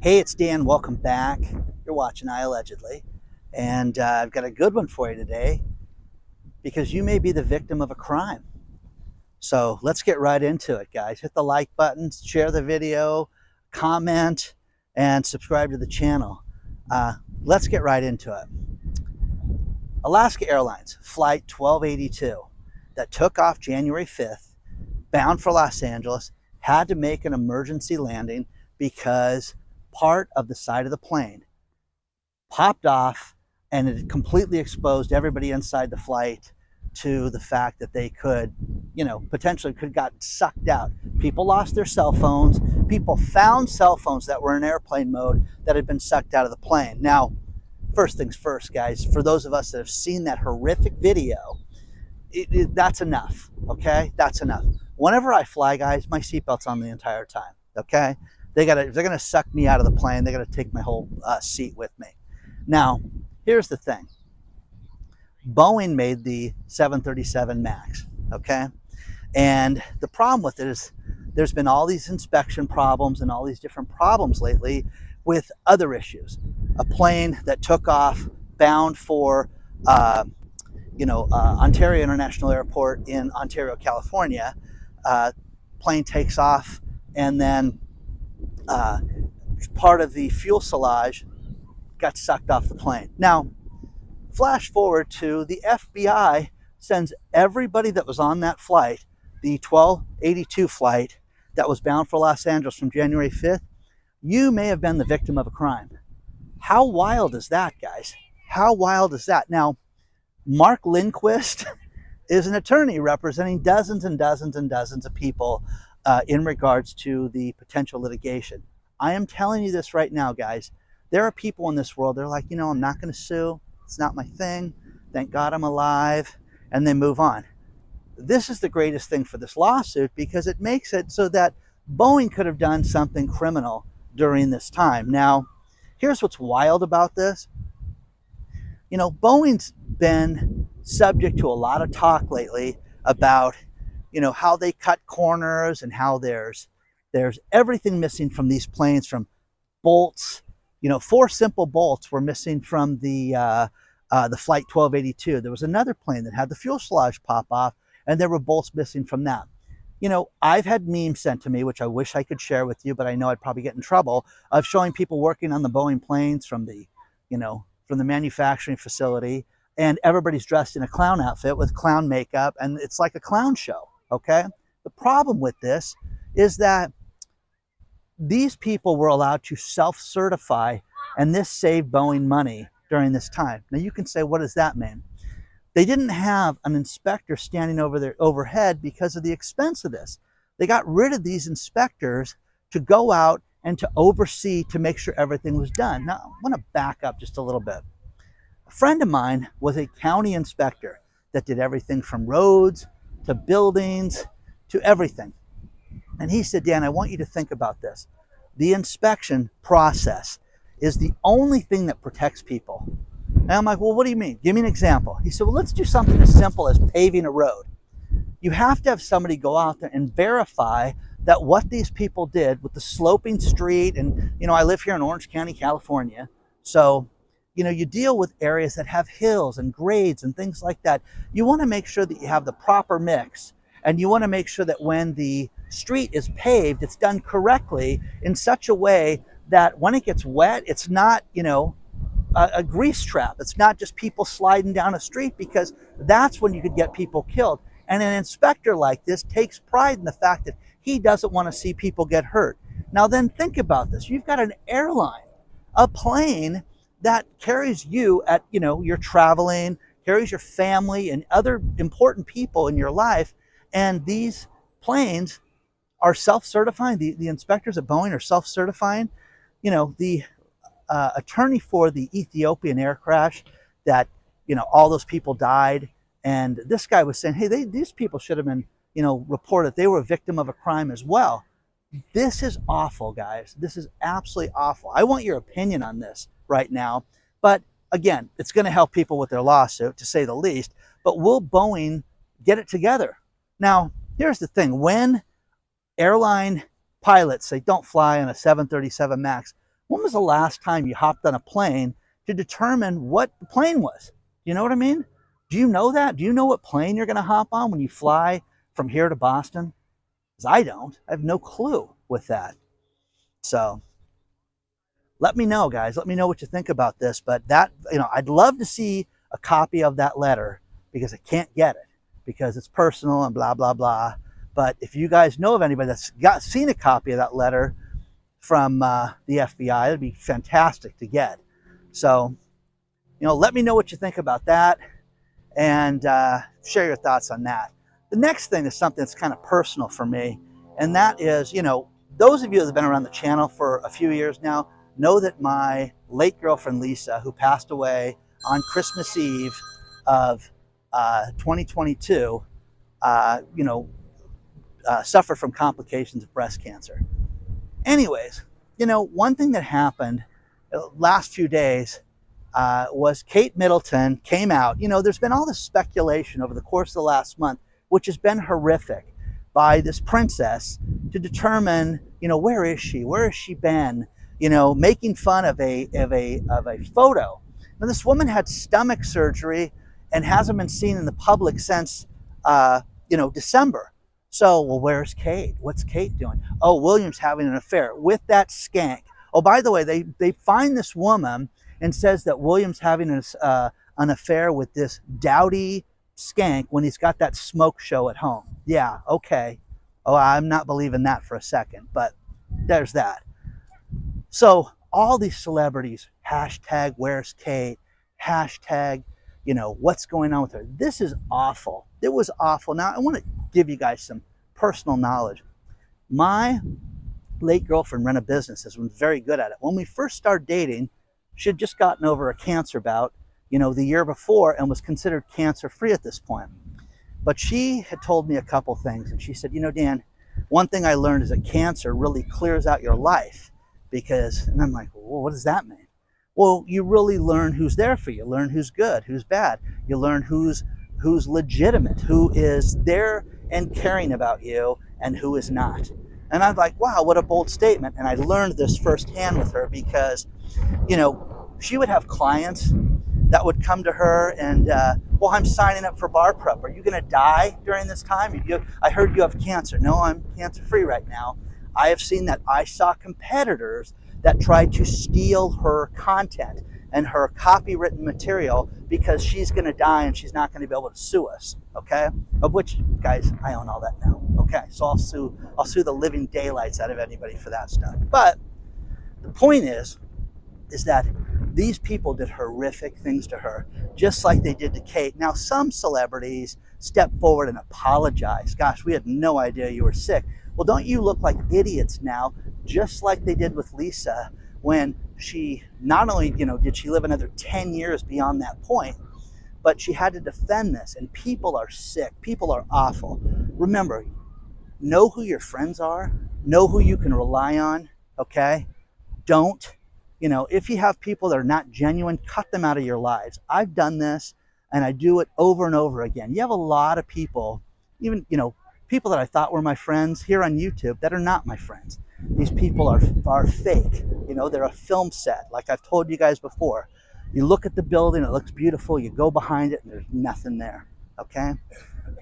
Hey, it's Dan. Welcome back. You're watching iAllegedly. And I've got a good one for you today because you may be the victim of a crime. So let's get right into it, guys. Hit the like button, share the video, comment, and subscribe to the channel. Let's get right into it. Alaska Airlines, Flight 1282, that took off January 5th, bound for Los Angeles, had to make an emergency landing because part of the side of the plane popped off and it completely exposed everybody inside the flight to the fact that they could, potentially could got sucked out. People lost their cell phones. People found cell phones that were in airplane mode that had been sucked out of the plane. Now, first things first, guys, for those of us that have seen that horrific video, that's enough, okay? That's enough. Whenever I fly, guys, my seatbelt's on the entire time, okay? If they're gonna suck me out of the plane, they gotta take my whole seat with me. Now, here's the thing. Boeing made the 737 MAX, okay? And the problem with it is there's been all these inspection problems and all these different problems lately with other issues. A plane that took off bound for Ontario International Airport in Ontario, California. Plane takes off and then part of the fuselage got sucked off the plane. Now, flash forward to the FBI sends everybody that was on that flight, the 1282 flight that was bound for Los Angeles from January 5th. You may have been the victim of a crime. How wild is that, guys? How wild is that? Now, Mark Lindquist is an attorney representing dozens and dozens and dozens of people in regards to the potential litigation. I am telling you this right now, guys. There are people in this world, they're like, I'm not going to sue. It's not my thing. Thank God I'm alive. And they move on. This is the greatest thing for this lawsuit because it makes it so that Boeing could have done something criminal during this time. Now, here's what's wild about this. Boeing's been subject to a lot of talk lately about, how they cut corners and how there's everything missing from these planes, from bolts. 4 simple bolts were missing from the Flight 1282. There was another plane that had the fuselage pop off, and there were bolts missing from that. I've had memes sent to me, which I wish I could share with you, but I know I'd probably get in trouble, of showing people working on the Boeing planes from the manufacturing facility, and everybody's dressed in a clown outfit with clown makeup, and it's like a clown show, okay? The problem with this is that these people were allowed to self-certify, and this saved Boeing money during this time. Now you can say, what does that mean? They didn't have an inspector standing over their overhead because of the expense of this. They got rid of these inspectors to go out and to oversee, to make sure everything was done. Now, I want to back up just a little bit. A friend of mine was a county inspector that did everything from roads to buildings to everything. And he said, Dan, I want you to think about this. The inspection process is the only thing that protects people. And I'm like, well, what do you mean? Give me an example. He said, well, let's do something as simple as paving a road. You have to have somebody go out there and verify that what these people did with the sloping street, and, I live here in Orange County, California. So, you deal with areas that have hills and grades and things like that. You want to make sure that you have the proper mix. And you want to make sure that when the street is paved, it's done correctly in such a way that when it gets wet, it's not, a grease trap. It's not just people sliding down a street, because that's when you could get people killed. And an inspector like this takes pride in the fact that he doesn't want to see people get hurt. Now then, think about this. You've got an airline, a plane that carries you at, you're traveling, carries your family and other important people in your life. And these planes are self-certifying. The inspectors at Boeing are self-certifying. The attorney for the Ethiopian air crash that, all those people died. And this guy was saying, hey, these people should have been, reported. They were a victim of a crime as well. This is awful, guys. This is absolutely awful. I want your opinion on this right now. But again, it's going to help people with their lawsuit, to say the least. But will Boeing get it together? Now, here's the thing. When airline pilots say don't fly on a 737 MAX, When was the last time you hopped on a plane to determine what the plane was? You know what I mean? Do you know that? Do you know what plane you're going to hop on when you fly from here to Boston? Because I don't. I have no clue with that. So let me know, guys. Let me know what you think about this. But that, I'd love to see a copy of that letter because I can't get it because it's personal and blah, blah, blah. But if you guys know of anybody that's seen a copy of that letter from the FBI, it'd be fantastic to get. So, let me know what you think about that and share your thoughts on that. The next thing is something that's kind of personal for me, and that is, those of you that have been around the channel for a few years now know that my late girlfriend Lisa, who passed away on Christmas Eve of 2022, suffered from complications of breast cancer. Anyways, one thing that happened the last few days was Kate Middleton came out. There's been all this speculation over the course of the last month, which has been horrific, by this princess to determine, where is she? Where has she been? Making fun of a photo. Now, this woman had stomach surgery and hasn't been seen in the public since, December. So, well, where's Kate? What's Kate doing? Oh, William's having an affair with that skank. Oh, by the way, they find this woman and says that William's having an affair with this dowdy skank when he's got that smoke show at home. Yeah, okay. Oh, I'm not believing that for a second, but there's that. So all these celebrities, hashtag where's Kate, hashtag, what's going on with her. This is awful. It was awful. Now, I want to give you guys some personal knowledge. My late girlfriend ran a business, has been very good at it. When we first started dating, she had just gotten over a cancer bout, the year before, and was considered cancer-free at this point. But she had told me a couple things, and she said, Dan, one thing I learned is that cancer really clears out your life and I'm like, well, what does that mean? Well, you really learn who's there for you, learn who's good, who's bad. You learn who's legitimate, who is there and caring about you, and who is not. And I'm like, wow, what a bold statement. And I learned this firsthand with her because, she would have clients that would come to her and, well, I'm signing up for bar prep. Are you going to die during this time? I heard you have cancer. No, I'm cancer-free right now. I have seen that. I saw competitors that tried to steal her content and her copywritten material because she's going to die and she's not going to be able to sue us. Okay, of which, guys, I own all that now. Okay, so I'll sue the living daylights out of anybody for that stuff. But the point is that these people did horrific things to her, just like they did to Kate. Now, some celebrities step forward and apologize. Gosh, we had no idea you were sick. Well, don't you look like idiots now, just like they did with Lisa when she not only, did she live another 10 years beyond that point, but she had to defend this. And people are sick. People are awful. Remember, know who your friends are. Know who you can rely on, okay? Don't. If you have people that are not genuine, cut them out of your lives. I've done this, and I do it over and over again. You have a lot of people, even, people that I thought were my friends here on YouTube that are not my friends. These people are fake. They're a film set, like I've told you guys before. You look at the building, it looks beautiful. You go behind it, and there's nothing there, okay?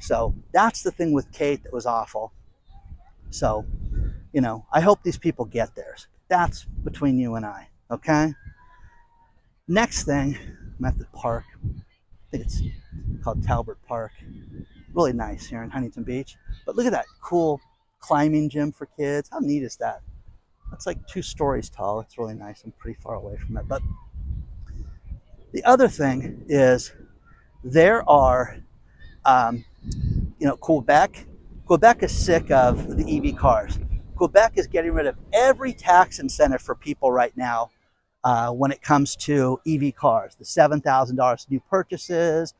So that's the thing with Kate that was awful. So, I hope these people get theirs. That's between you and I. Okay. Next thing, I'm at the park. I think it's called Talbert Park. Really nice here in Huntington Beach. But look at that cool climbing gym for kids. How neat is that? That's like 2 stories tall. It's really nice. I'm pretty far away from it. But the other thing is there are, Quebec. Quebec is sick of the EV cars. Quebec is getting rid of every tax incentive for people right now. When it comes to EV cars, the $7,000 new purchases,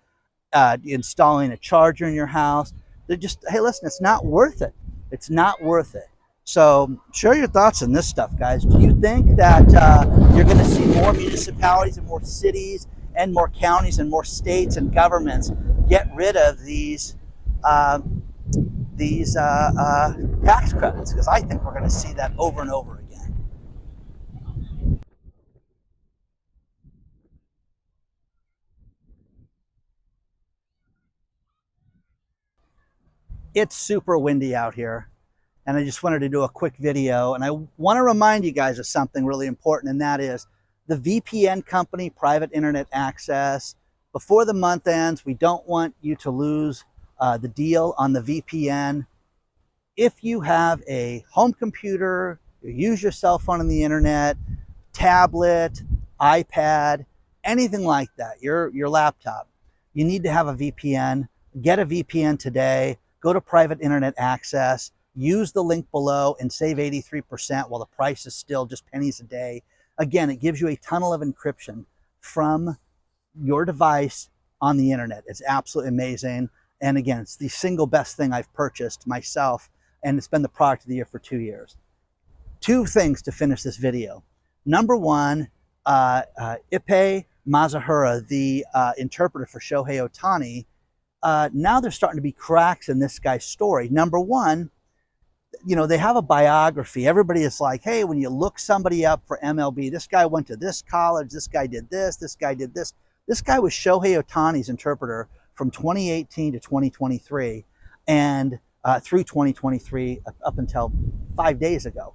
installing a charger in your house. They're just, hey, listen, it's not worth it. It's not worth it. So share your thoughts on this stuff, guys. Do you think that you're going to see more municipalities and more cities and more counties and more states and governments get rid of these tax credits? Because I think we're going to see that over and over again. It's super windy out here, and I just wanted to do a quick video. And I want to remind you guys of something really important, and that is the VPN company, private internet access. Before the month ends, we don't want you to lose the deal on the VPN. If you have a home computer, you use your cell phone on the internet, tablet, iPad, anything like that, your laptop, you need to have a VPN. Get a VPN today. Go to private internet access. Use the link below and save 83% while the price is still just pennies a day. Again, it gives you a tunnel of encryption from your device on the internet. It's absolutely amazing. And again, it's the single best thing I've purchased myself, and it's been the product of the year for 2 years. Two things to finish this video. Number one, Ippei Mazahura, the interpreter for Sho Otani, now there's starting to be cracks in this guy's story. Number one, you know, they have a biography. Everybody is like, hey, when you look somebody up for MLB, this guy went to this college, this guy did this guy did this. This guy was Shohei Otani's interpreter from 2018 to 2023 and through 2023 up until 5 days ago.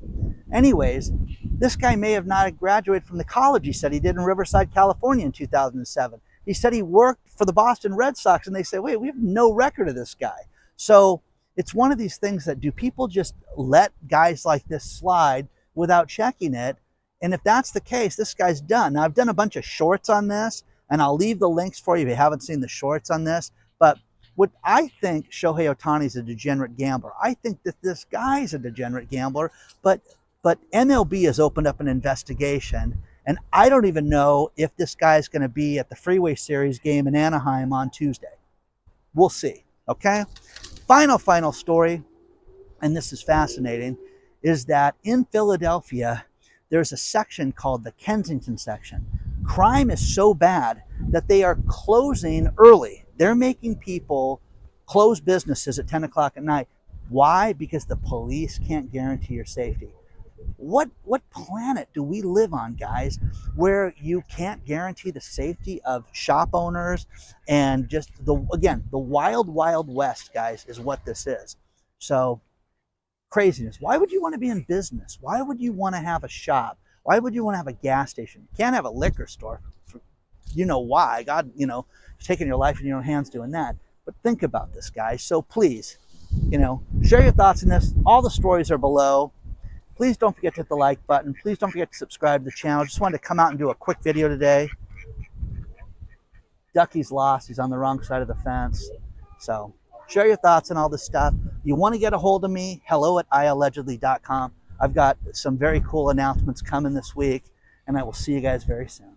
Anyways, this guy may have not graduated from the college he said he did in Riverside, California in 2007. He said he worked for the Boston Red Sox, and they say, wait, we have no record of this guy. So it's one of these things that, do people just let guys like this slide without checking it? And if that's the case, this guy's done. Now, I've done a bunch of shorts on this, and I'll leave the links for you if you haven't seen the shorts on this. But what I think, Shohei Otani's a degenerate gambler. I think that this guy's a degenerate gambler, but MLB has opened up an investigation, and I don't even know if this guy's going to be at the Freeway Series game in Anaheim on Tuesday. We'll see, okay? Final story, and this is fascinating, is that in Philadelphia, there's a section called the Kensington section. Crime is so bad that they are closing early. They're making people close businesses at 10 o'clock at night. Why? Because the police can't guarantee your safety. What planet do we live on, guys, where you can't guarantee the safety of shop owners? And just the wild, wild west, guys, is what this is. So craziness. Why would you want to be in business? Why would you want to have a shop? Why would you want to have a gas station? You can't have a liquor store. You know why. God, you know, taking your life in your own hands doing that. But think about this, guys. So please, you know, share your thoughts on this. All the stories are below. Please don't forget to hit the like button. Please don't forget to subscribe to the channel. Just wanted to come out and do a quick video today. Ducky's lost. He's on the wrong side of the fence. So share your thoughts on all this stuff. You want to get a hold of me, hello@iallegedly.com. I've got some very cool announcements coming this week, and I will see you guys very soon.